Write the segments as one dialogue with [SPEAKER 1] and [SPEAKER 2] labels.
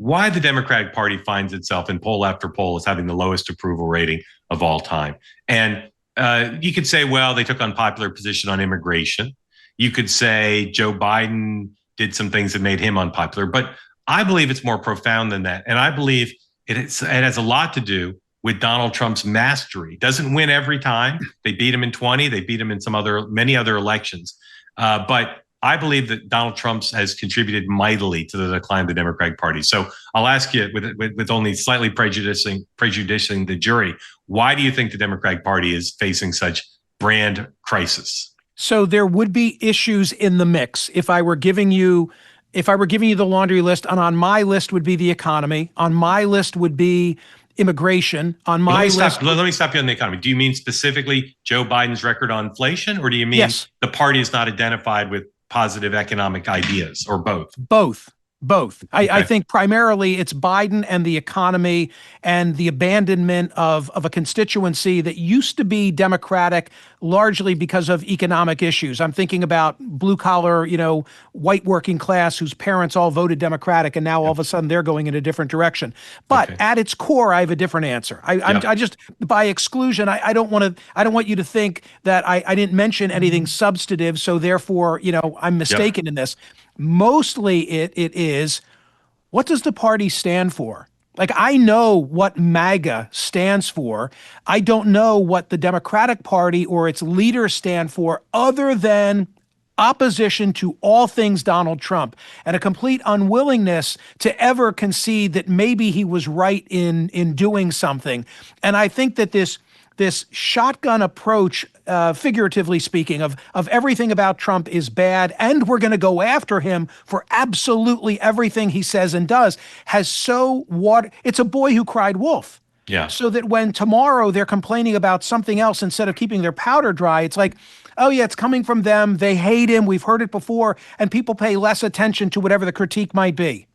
[SPEAKER 1] why the Democratic Party finds itself in poll after poll as having the lowest approval rating of all time. And you could say, well, they took unpopular position on immigration. You could say Joe Biden did some things that made him unpopular. But I believe it's more profound than that. And I believe it has a lot to do with Donald Trump's mastery. Doesn't win every time. They beat him in 20. They beat him in many other elections. But I believe that Donald Trump has contributed mightily to the decline of the Democratic Party. So I'll ask you, with only slightly prejudicing the jury, why do you think the Democratic Party is facing such brand crisis?
[SPEAKER 2] So there would be issues in the mix. If I were giving you the laundry list, and on my list would be the economy, on my list would be immigration, on my list.
[SPEAKER 1] Let me stop you on the economy. Do you mean specifically Joe Biden's record on inflation, or do you mean the party is not identified with positive economic ideas, or both?
[SPEAKER 2] Both. Okay. I think primarily it's Biden and the economy and the abandonment of a constituency that used to be Democratic largely because of economic issues. I'm thinking about blue collar, white working class whose parents all voted Democratic, and now all of a sudden they're going in a different direction. But at its core, I have a different answer. I just, by exclusion, I don't want you to think that I didn't mention anything substantive. So therefore, I'm mistaken in this. Mostly it is, what does the party stand for? Like, I know what MAGA stands for. I don't know what the Democratic Party or its leaders stand for, other than opposition to all things Donald Trump and a complete unwillingness to ever concede that maybe he was right in doing something. And I think that this shotgun approach, figuratively speaking, of everything about Trump is bad and we're going to go after him for absolutely everything he says and does, it's a boy who cried wolf.
[SPEAKER 1] Yeah.
[SPEAKER 2] So that when tomorrow they're complaining about something else instead of keeping their powder dry, it's like, oh yeah, it's coming from them. They hate him. We've heard it before. And people pay less attention to whatever the critique might be.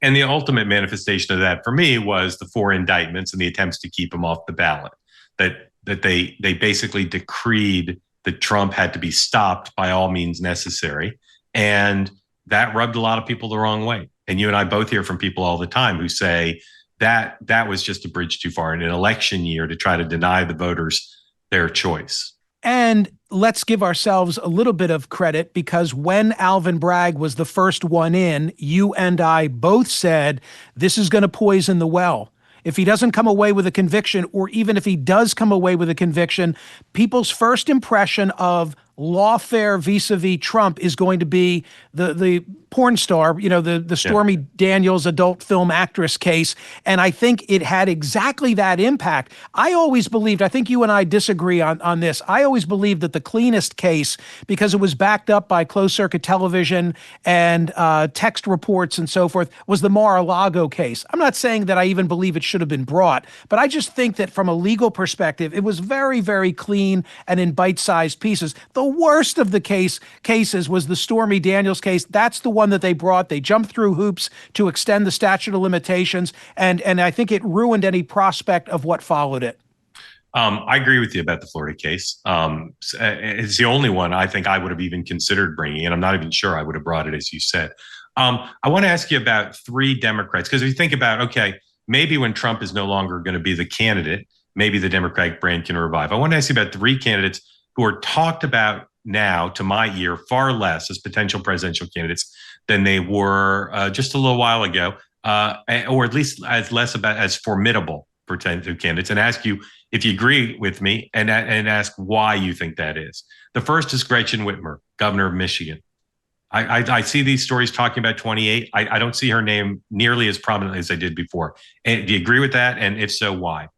[SPEAKER 1] And the ultimate manifestation of that for me was the 4 indictments and the attempts to keep him off the ballot. That they basically decreed that Trump had to be stopped by all means necessary. And that rubbed a lot of people the wrong way. And you and I both hear from people all the time who say that was just a bridge too far in an election year to try to deny the voters their choice.
[SPEAKER 2] And let's give ourselves a little bit of credit, because when Alvin Bragg was the first one in, you and I both said, this is going to poison the well. If he doesn't come away with a conviction, or even if he does come away with a conviction, people's first impression of lawfare vis-a-vis Trump is going to be the porn star, the Stormy Daniels adult film actress case. And I think it had exactly that impact. I always believed, I think you and I disagree on this, I always believed that the cleanest case, because it was backed up by closed circuit television and text reports and so forth, was the Mar-a-Lago case. I'm not saying that I even believe it should have been brought, but I just think that from a legal perspective, it was very, very clean and in bite-sized pieces. The worst of the cases was the Stormy Daniels case. That's the one that they brought. They jumped through hoops to extend the statute of limitations, and I think it ruined any prospect of what followed it.
[SPEAKER 1] I agree with you about the Florida case. It's the only one I think I would have even considered bringing, and I'm not even sure I would have brought it, as you said. I want to ask you about 3 Democrats, because if you think about, okay, maybe when Trump is no longer going to be the candidate, maybe the Democratic brand can revive. I want to ask you about 3 candidates who are talked about now, to my ear, far less as potential presidential candidates than they were just a little while ago, or at least as formidable potential candidates, and ask you if you agree with me, and ask why you think that is. The first is Gretchen Whitmer, governor of Michigan. I see these stories talking about 28. I don't see her name nearly as prominently as I did before. And do you agree with that? And if so, why?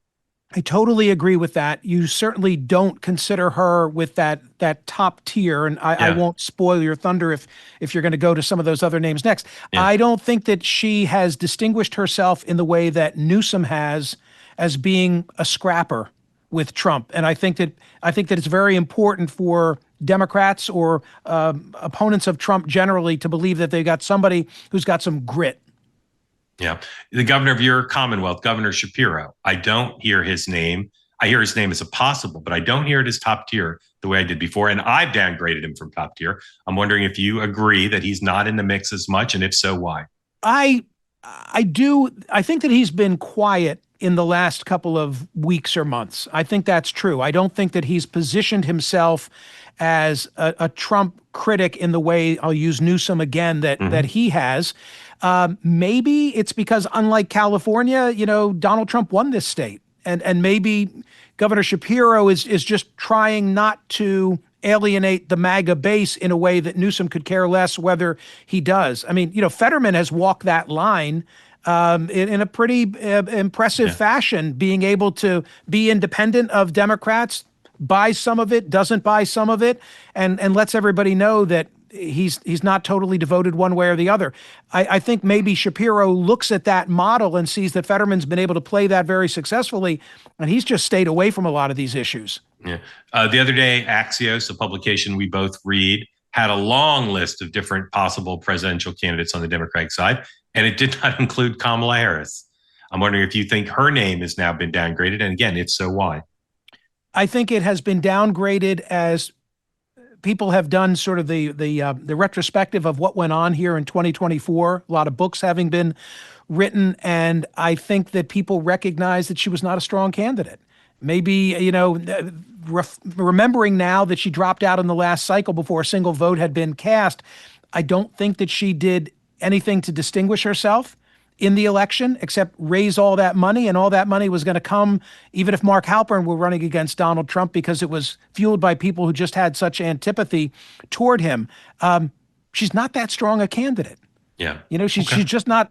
[SPEAKER 2] I totally agree with that. You certainly don't consider her with that top tier, and I won't spoil your thunder if you're going to go to some of those other names next. Yeah. I don't think that she has distinguished herself in the way that Newsom has, as being a scrapper with Trump. And I think that it's very important for Democrats or opponents of Trump generally to believe that they got somebody who's got some grit.
[SPEAKER 1] Yeah. The governor of your Commonwealth, Governor Shapiro, I don't hear his name. I hear his name as a possible, but I don't hear it as top tier the way I did before. And I've downgraded him from top tier. I'm wondering if you agree that he's not in the mix as much, and if so, why?
[SPEAKER 2] I think that he's been quiet in the last couple of weeks or months. I think that's true. I don't think that he's positioned himself as a Trump critic in the way, I'll use Newsom again, that he has. Maybe it's because, unlike California, Donald Trump won this state. And maybe Governor Shapiro is just trying not to alienate the MAGA base in a way that Newsom could care less whether he does. I mean, Fetterman has walked that line in a pretty impressive fashion, being able to be independent of Democrats, buy some of it, doesn't buy some of it, and lets everybody know that he's not totally devoted one way or the other. I think maybe Shapiro looks at that model and sees that Fetterman's been able to play that very successfully, and he's just stayed away from a lot of these issues.
[SPEAKER 1] Yeah. The other day, Axios, a publication we both read, had a long list of different possible presidential candidates on the Democratic side, and it did not include Kamala Harris. I'm wondering if you think her name has now been downgraded, and again, if so, why?
[SPEAKER 2] I think it has been downgraded as people have done sort of the retrospective of what went on here in 2024. A lot of books having been written, and I think that people recognize that she was not a strong candidate. Maybe, remembering now that she dropped out in the last cycle before a single vote had been cast, I don't think that she did anything to distinguish herself in the election except raise all that money, and all that money was going to come even if Mark Halperin were running against Donald Trump, because it was fueled by people who just had such antipathy toward him. She's not that strong a candidate.
[SPEAKER 1] Yeah.
[SPEAKER 2] She's just not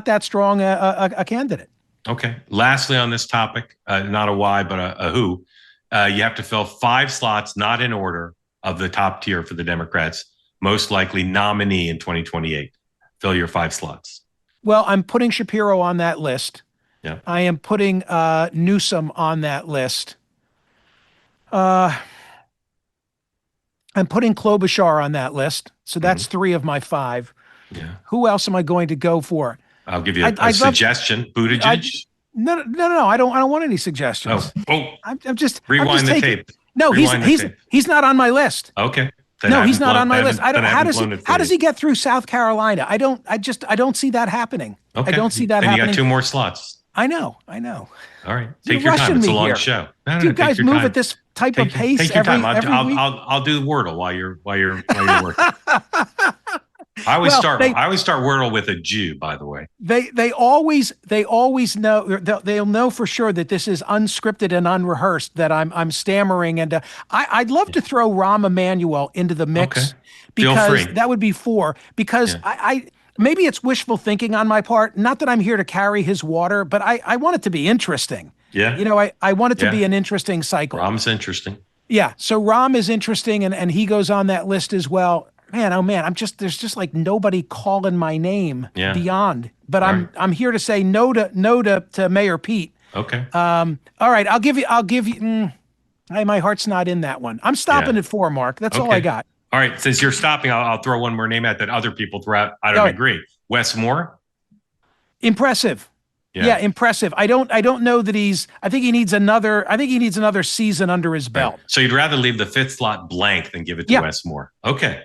[SPEAKER 2] that strong a candidate.
[SPEAKER 1] Okay. Lastly, on this topic, not a why, but a who, you have to fill 5 slots, not in order, of the top tier for the Democrats, most likely nominee in 2028. Fill your 5 slots.
[SPEAKER 2] Well, I'm putting Shapiro on that list.
[SPEAKER 1] Yeah.
[SPEAKER 2] I am putting Newsom on that list. I'm putting Klobuchar on that list. So that's 3 of my 5.
[SPEAKER 1] Yeah.
[SPEAKER 2] Who else am I going to go for?
[SPEAKER 1] I'll give you a suggestion. Buttigieg?
[SPEAKER 2] No. I don't want any suggestions.
[SPEAKER 1] I'm just rewind the tape.
[SPEAKER 2] No, he's not on my list.
[SPEAKER 1] Okay.
[SPEAKER 2] No, he's not on my list. How does he get through South Carolina? I don't see that happening. Okay. I don't see that happening.
[SPEAKER 1] And you got 2 more slots.
[SPEAKER 2] I know.
[SPEAKER 1] All right. Take your time. It's a long show.
[SPEAKER 2] Do you guys move at this type of pace?
[SPEAKER 1] Take your time.
[SPEAKER 2] Every week?
[SPEAKER 1] I'll do Wordle while you're working. I always start Wordle with a Jew, by the way.
[SPEAKER 2] They always know, they'll know for sure that this is unscripted and unrehearsed, that I'm stammering, and I'd love to throw Rahm Emanuel into the mix, because that would be 4, because I maybe it's wishful thinking on my part, not that I'm here to carry his water, but I want it to be interesting.
[SPEAKER 1] Yeah.
[SPEAKER 2] I want it to be an interesting cycle.
[SPEAKER 1] Rahm's interesting.
[SPEAKER 2] Yeah. So Rahm is interesting, and he goes on that list as well. Man, oh man, there's just like nobody calling my name beyond. But I'm here to say no to Mayor Pete.
[SPEAKER 1] Okay.
[SPEAKER 2] All right, I'll give you. My heart's not in that one. I'm stopping at 4, Mark. That's all I got.
[SPEAKER 1] All right, since you're stopping, I'll throw one more name out that other people throw out. I don't agree. Wes Moore.
[SPEAKER 2] Impressive. Yeah, impressive. I don't know that I think he needs another season under his belt.
[SPEAKER 1] Right. So you'd rather leave the 5th slot blank than give it to Wes Moore. Okay.